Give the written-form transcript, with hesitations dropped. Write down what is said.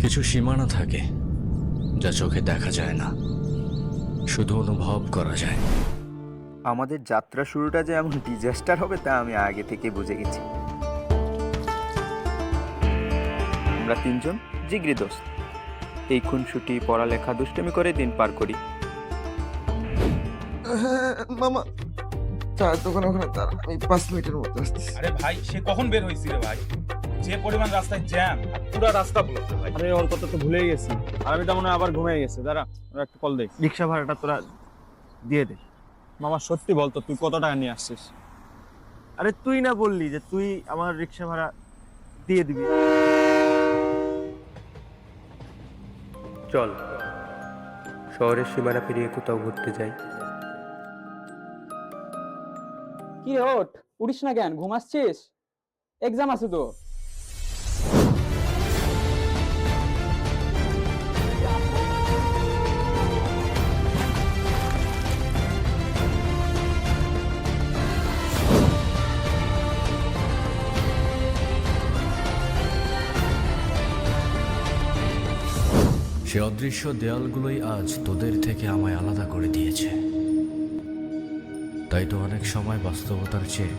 কিছু সীমানা থাকে যা চোখে দেখা যায় না, শুধু অনুভব করা যায়। আমাদের যাত্রা শুরুটা যে এমন ডিজাস্টার হবে তা আমি আগে থেকে বুঝে গেছি। আমরা তিনজন জিগরি দোস্ত, এই খুনসুটি পড়ালেখা দুষ্টুমি করে দিন পার করি। মামা চার দোকান ওখানে তার, আমি 5 মিনিটের মধ্যে আসতেছি। আরে ভাই, সে কখন বের হয়েছি রে ভাই? যে পরিমাণ রাস্তায় জ্যাম, পুরো রাস্তা ব্লক ভাই। আরে ওর কথা তো ভুলেই গেছি, আর আমি তো মনে হয় আবার ঘুমিয়ে গেছে। দাঁড়া, ওরা একটা কল দেই। রিক্সা ভাড়াটা তোরা দিয়ে দে। মামা সত্যি বলতো, তুই কত টাকা নিয়ে আসছিস? আরে তুই না বললি যে তুই আমার রিক্সা ভাড়া দিয়ে দিবি? চল শহরের সীমানা পেরিয়ে কোথাও ঘুরতে যাই। কি রে, ওঠ, উঠিস না কেন? ঘুমাচ্ছিস? এক্সাম আছে তো। সে অদৃশ্য দেয়ালগুলোই আজ তোদের থেকে আমায় আলাদা করে দিয়েছে। তাই তো অনেক সময় বাস্তবতার চেয়ে